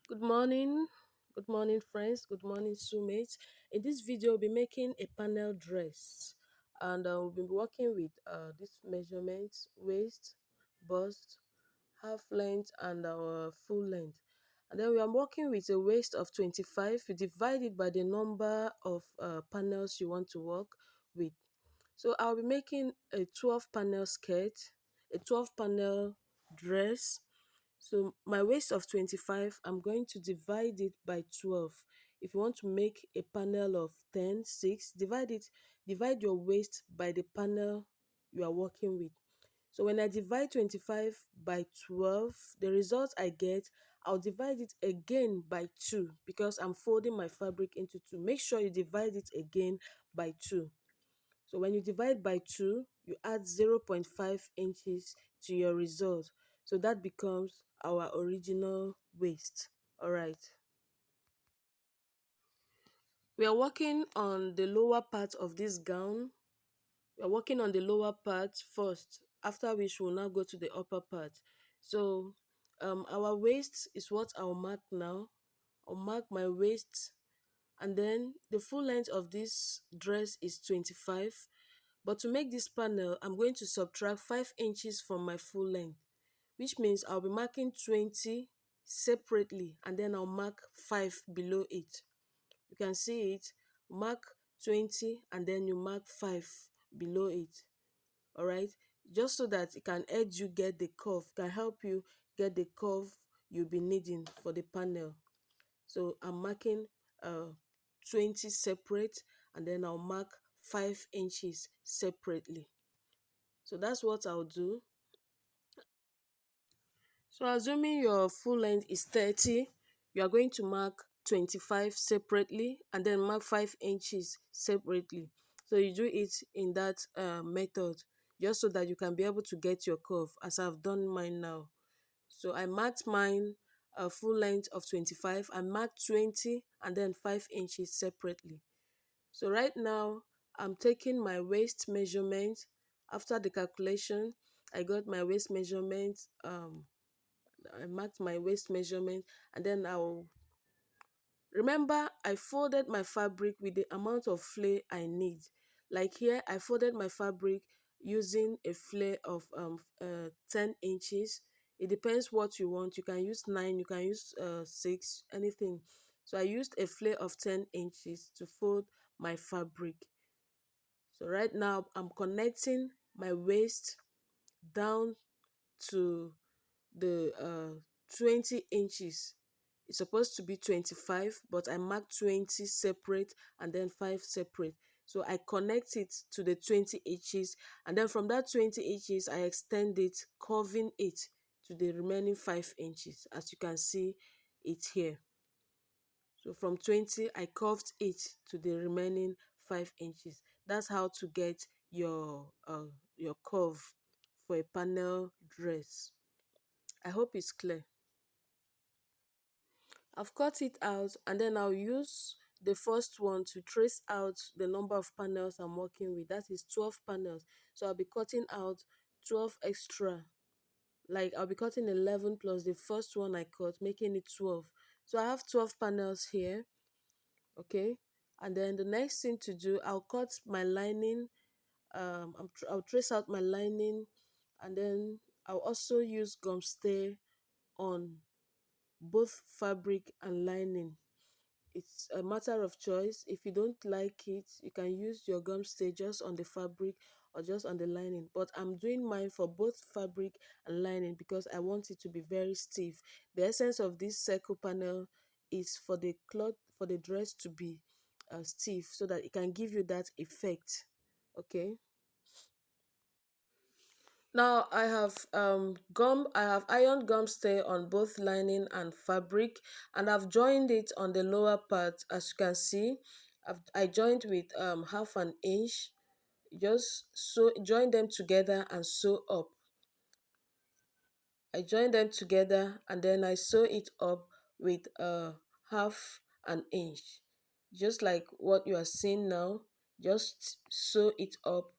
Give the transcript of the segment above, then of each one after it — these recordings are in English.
Good morning. Good morning, friends. Good morning, soulmates. In this video, we'll be making a panel dress, and we'll be working with this measurements: waist, bust, half length, and our full length. And then we are working with a waist of 25. You divide it by the number of panels you want to work with. So I'll be making a 12 panel skirt, a 12 panel dress. So my waist of 25, I'm going to divide it by 12. If you want to make a panel of 10, 6, divide your waist by the panel you are working with. So when I divide 25 by 12, the result I get, I'll divide it again by 2 because I'm folding my fabric into 2. Make sure you divide it again by 2. So when you divide by 2, you add 0.5 inches to your result. So that becomes our original waist. All right. We are working on the lower part of this gown. We are working on the lower part first, after which we'll now go to the upper part. So our waist is what I'll mark now. I'll mark my waist, and then the full length of this dress is 25. But to make this panel, I'm going to subtract 5 inches from my full length, which means I'll be marking 20 separately, and then I'll mark 5 below it. You can see it. Mark 20 and then you mark 5 below it. All right, just so that it can help you get the curve, can help you get the curve you'll be needing for the panel. So I'm marking uh 20 separate, and then I'll mark 5 inches separately. So that's what I'll do. So assuming your full length is 30, you are going to mark 25 separately and then mark 5 inches separately. So you do it in that method, just so that you can be able to get your curve, as I've done mine now. So I marked mine a full length of 25. I marked 20 and then 5 inches separately. So right now, I'm taking my waist measurement. After the calculation, I got my waist measurement. I marked my waist measurement, and then I'll remember I folded my fabric with the amount of flare I need. Like here, I folded my fabric using a flare of 10 inches. It depends what you want. You can use 9, you can use 6, anything. So I used a flare of 10 inches to fold my fabric. So right now I'm connecting my waist down to the 20 inches. It's supposed to be 25, but I marked 20 separate and then 5 separate. So I connect it to the 20 inches, and then from that 20 inches I extend it, curving it to the remaining 5 inches, as you can see it here. So from 20, I curved it to the remaining 5 inches. That's how to get your curve for a panel dress. I hope it's clear. I've cut it out, and then I'll use the first one to trace out the number of panels I'm working with. That is 12 panels. So I'll be cutting out 12 extra. Like I'll be cutting 11 plus the first one I cut, making it 12. So I have 12 panels here. Okay. And then the next thing to do, I'll cut my lining. I'll trace out my lining, and then I'll also use gum stay on both fabric and lining. It's a matter of choice. If you don't like it, you can use your gum stay just on the fabric or just on the lining. But I'm doing mine for both fabric and lining because I want it to be very stiff. The essence of this circle panel is for the cloth, for the dress to be stiff, so that it can give you that effect. Okay. Now I have iron gum stay on both lining and fabric, and I've joined it on the lower part. As you can see, I joined with half an inch. Just sew, join them together and sew up. I join them together and then I sew it up with half an inch, just like what you are seeing now. Just sew it up,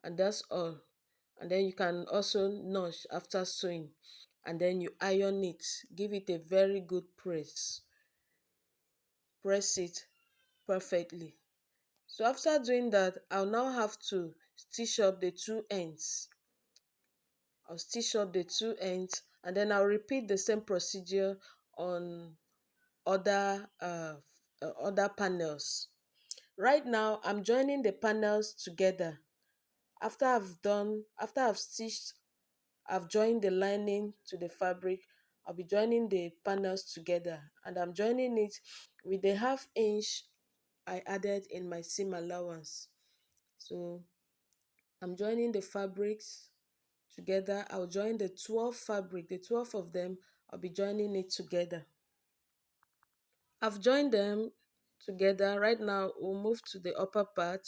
and that's all. And then you can also notch after sewing. and then you iron it. Give it a very good press. Press it perfectly. So after doing that, I'll now have to stitch up the two ends. I'll stitch up the two ends, and then I'll repeat the same procedure on other panels. Right now, I'm joining the panels together. After I've stitched, I've joined the lining to the fabric. I'll be joining the panels together, and I'm joining it with the half inch I added in my seam allowance. So I'm joining the fabrics together. I'll join the 12 fabric, the 12 of them, I'll be joining it together. I've joined them together. Right now, we'll move to the upper part.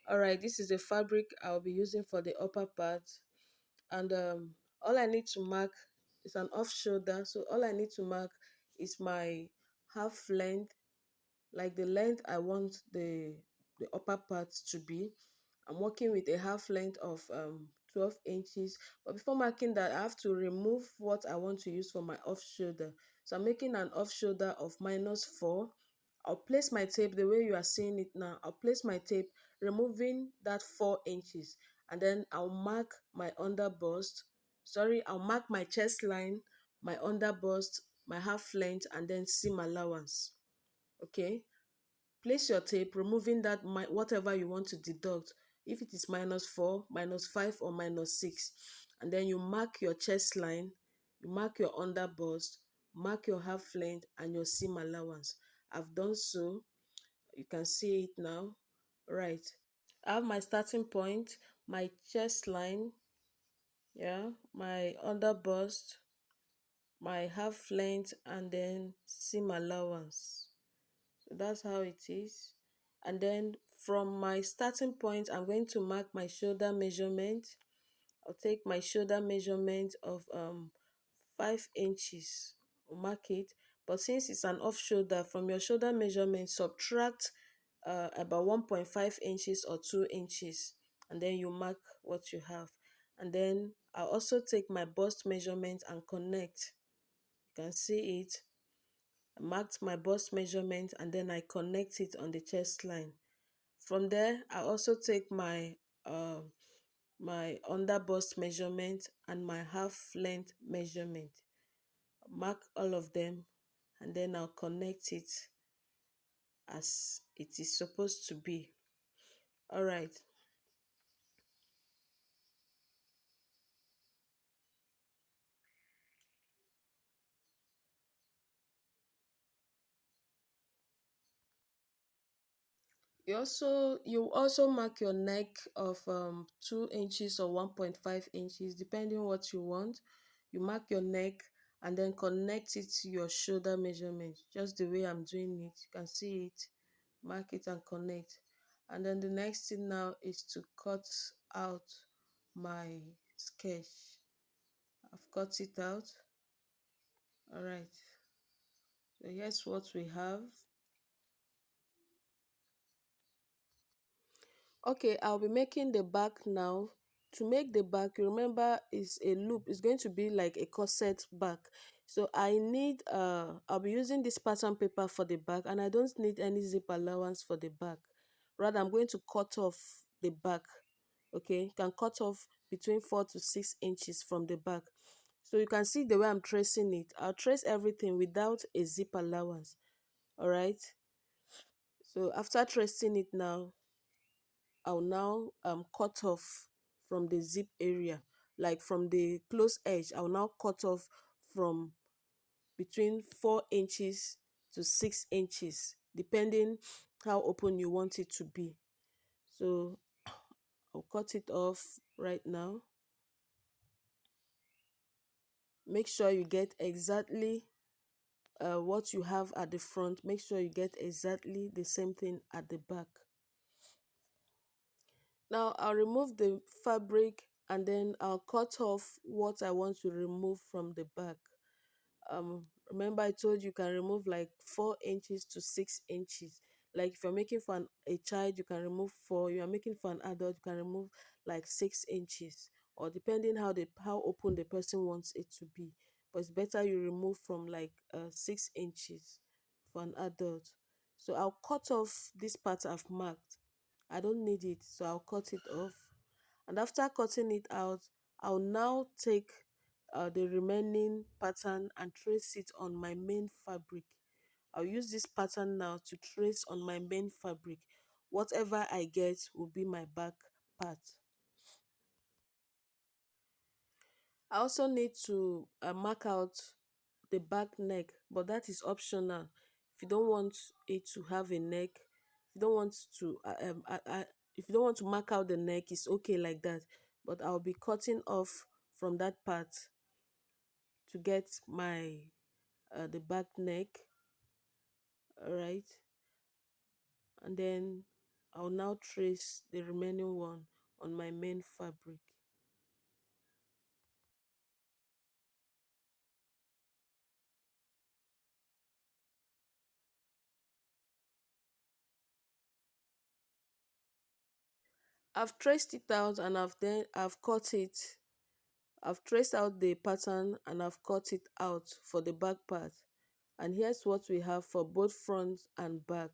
All right, this is the fabric I'll be using for the upper part. And all I need to mark is an off shoulder. So all I need to mark is my half length, like the length I want the upper part to be. I'm working with a half length of 12 inches. But before marking that, I have to remove what I want to use for my off shoulder. So I'm making an off shoulder of -4. I'll place my tape the way you are seeing it now. I'll place my tape, removing that 4 inches. And then I'll mark my under bust. Sorry, I'll mark my chest line, my under bust, my half length, and then seam allowance. Okay? Place your tape, removing that whatever you want to deduct. If it is -4, -5, or -6, and then you mark your chest line, you mark your under bust, mark your half length and your seam allowance. I've done so. You can see it now. Right. I have my starting point, my chest line, yeah, my under bust, my half length, and then seam allowance. So that's how it is. And then from my starting point, I'm going to mark my shoulder measurement. I'll take my shoulder measurement of 5 inches. I'll mark it. But since it's an off shoulder, from your shoulder measurement, subtract about 1.5 inches or 2 inches. And then you mark what you have. And then I'll also take my bust measurement and connect. You can see it. I marked my bust measurement and then I connect it on the chest line. From there, I also take my under bust measurement and my half length measurement. Mark all of them, and then I'll connect it as it is supposed to be. All right. You also mark your neck of 2 inches or 1.5 inches, depending what you want. You mark your neck and then connect it to your shoulder measurement, just the way I'm doing it. You can see it. Mark it and connect. And then the next thing now is to cut out my sketch. I've cut it out. All right. So here's what we have. Okay, I'll be making the back now. To make the back, you remember, is a loop. It's going to be like a corset back. So I'll be using this pattern paper for the back, and I don't need any zip allowance for the back. Rather, I'm going to cut off the back. Okay, you can cut off between 4 to 6 inches from the back. So you can see the way I'm tracing it. I'll trace everything without a zip allowance. All right. So after tracing it now, I'll now cut off from the zip area, like from the close edge. I'll now cut off from between 4 inches to 6 inches, depending how open you want it to be. So I'll cut it off right now. Make sure you get exactly what you have at the front. Make sure you get exactly the same thing at the back. Now I'll remove the fabric and then I'll cut off what I want to remove from the back. Remember I told you can remove like 4 inches to 6 inches. Like if you're making for a child, you can remove 4. You are making for an adult, you can remove like 6 inches. or depending how open the person wants it to be. But it's better you remove from like 6 inches for an adult. So I'll cut off this part I've marked. I don't need it, so I'll cut it off. And after cutting it out, I'll now take the remaining pattern and trace it on my main fabric. I'll use this pattern now to trace on my main fabric. Whatever I get will be my back part. I also need to mark out the back neck, but that is optional. If you don't want it to have a neck, if you don't want to, if you don't want to mark out the neck, it's okay like that. But I'll be cutting off from that part to get my the back neck. All right, and then I'll now trace the remaining one on my main fabric. I've traced it out and I've cut it. I've traced out the pattern and I've cut it out for the back part. And here's what we have for both front and back.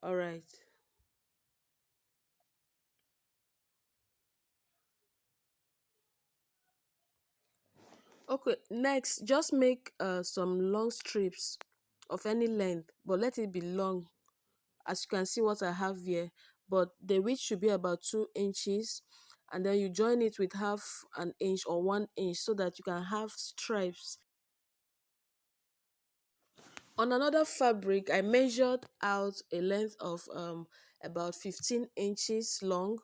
All right. Okay, next, just make some long strips of any length, but let it be long. As you can see what I have here, but the width should be about 2 inches, and then you join it with half an inch or 1 inch so that you can have stripes. On another fabric, I measured out a length of about 15 inches long.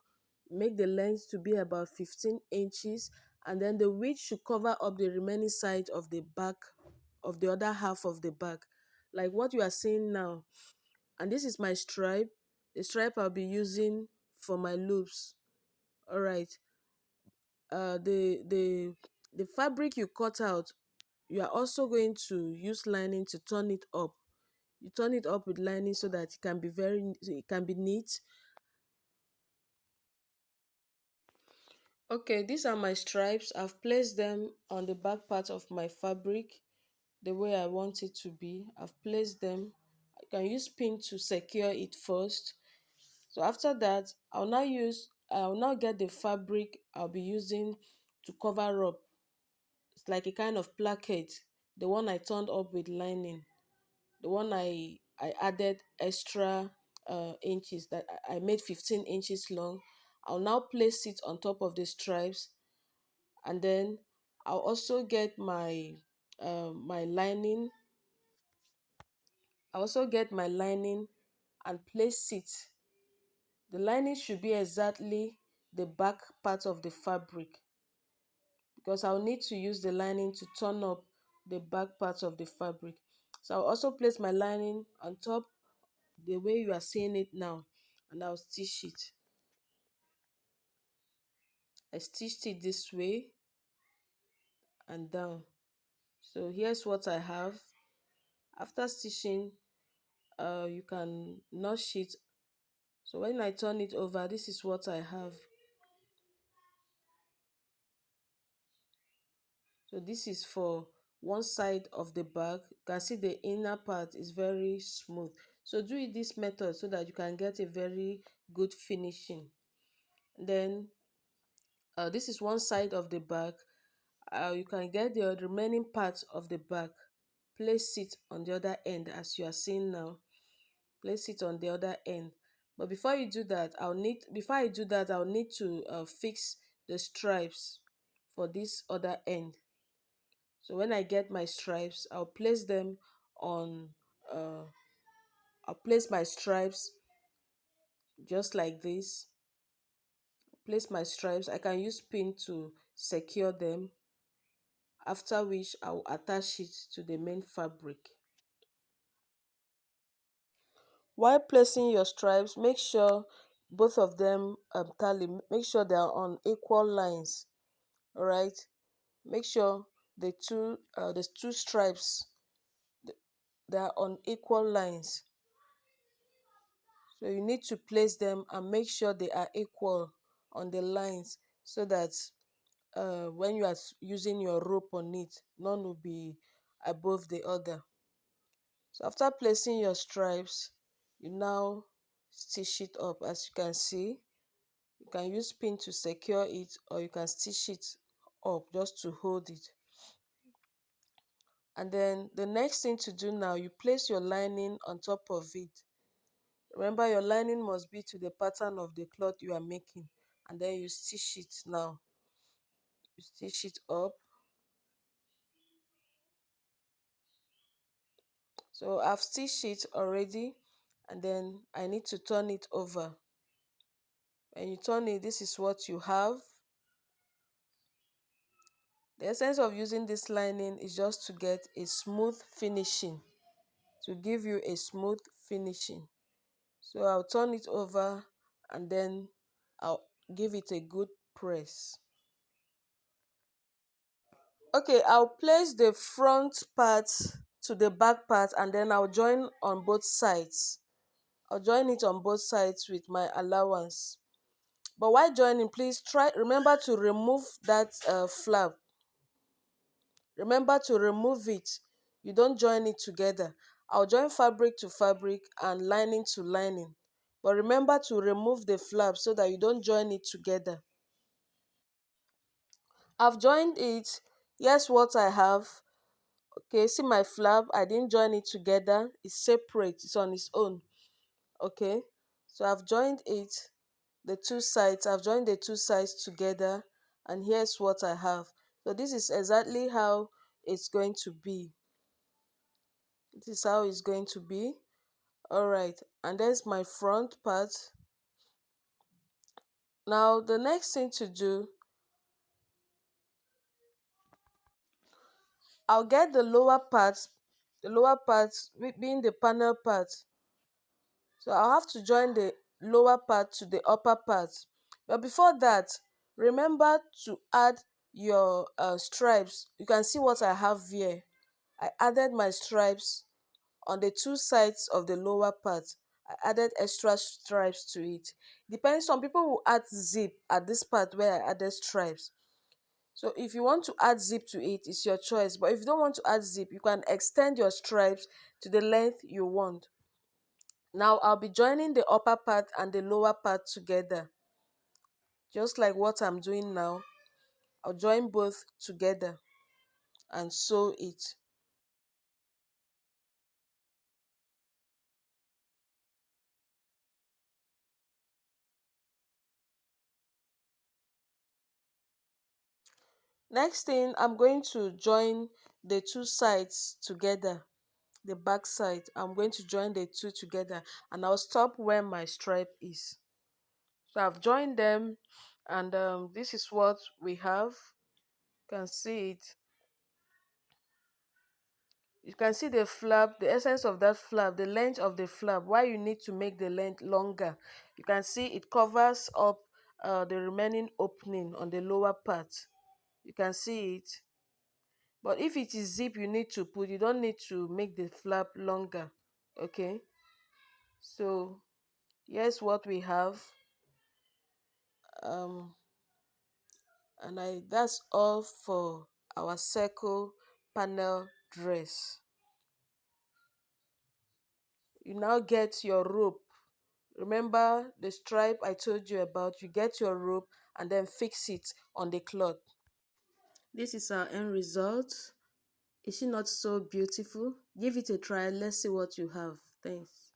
Make the length to be about 15 inches, and then the width should cover up the remaining side of the back, of the other half of the back, like what you are seeing now. And this is my stripe, the stripe I'll be using for my loops. All right. The fabric you cut out, you are also going to use lining to turn it up. You turn it up with lining so that it can be neat. Okay, these are my stripes. I've placed them on the back part of my fabric the way I want it to be. I've placed them. I can use pin to secure it first. So after that, I'll now get the fabric I'll be using to cover up. It's like a kind of placket, the one I turned up with lining, the one I added extra inches, that I made 15 inches long. I'll now place it on top of the stripes, and then I'll also get my lining. I also get my lining and place it. The lining should be exactly the back part of the fabric, because I'll need to use the lining to turn up the back part of the fabric. So I'll also place my lining on top the way you are seeing it now, and I'll stitch it. I stitched it this way and down. So here's what I have. After stitching, you can notch it. So when I turn it over, this is what I have. So this is for one side of the bag. You can see the inner part is very smooth. So do it this method so that you can get a very good finishing. Then this is one side of the bag. You can get the remaining part of the bag, place it on the other end as you are seeing now. Place it on the other end. But before I do that, I'll need to fix the stripes for this other end. So when I get my stripes, on uh, I'll place my stripes just like this. Place my stripes. I can use pin to secure them, after which I'll attach it to the main fabric. While placing your stripes, make sure both of them tally. Make sure they are on equal lines. All right. Make sure the two stripes, they are on equal lines. So you need to place them and make sure they are equal on the lines so that when you are using your rope on it, none will be above the other. So after placing your stripes, you now stitch it up. As you can see, you can use pin to secure it, or you can stitch it up just to hold it. And then the next thing to do now, you place your lining on top of it. Remember, your lining must be to the pattern of the cloth you are making, and then you stitch it now. You stitch it up. So I've stitched it already, and then I need to turn it over. When you turn it, this is what you have. The essence of using this lining is just to get a smooth finishing, to give you a smooth finishing. So I'll turn it over, and then I'll give it a good press. Okay, I'll place the front part to the back part, and then I'll join on both sides. I'll join it on both sides with my allowance. But while joining, please remember to remove that flap. Remember to remove it. You don't join it together. I'll join fabric to fabric and lining to lining. But remember to remove the flap so that you don't join it together. I've joined it. Here's what I have. Okay, see my flap? I didn't join it together. It's separate. It's on its own. Okay, so I've joined it, the two sides. I've joined the two sides together, and here's what I have. So this is exactly how it's going to be. This is how it's going to be. All right, and there's my front part. Now the next thing to do, I'll get the lower part being the panel part. So I'll have to join the lower part to the upper part. But before that, remember to add your stripes. You can see what I have here. I added my stripes on the two sides of the lower part. I added extra stripes to it. Depends, some people will add zip at this part where I added stripes. So if you want to add zip to it, it's your choice. But if you don't want to add zip, you can extend your stripes to the length you want. Now I'll be joining the upper part and the lower part together. Just like what I'm doing now, I'll join both together and sew it. Next thing, I'm going to join the two sides together. The back side, I'm going to join the two together, and I'll stop where my stripe is. So I've joined them, and this is what we have. You can see it. You can see the flap, the essence of that flap, the length of the flap, why you need to make the length longer. You can see it covers up the remaining opening on the lower part. You can see it. But if it is zip you need to put, you don't need to make the flap longer. Okay, so here's what we have. um and that's all for our circle panel dress. You now get your rope. Remember the stripe I told you about? You get your rope and then fix it on the cloth. This is our end result. Is she not so beautiful? Give it a try. Let's see what you have. Thanks.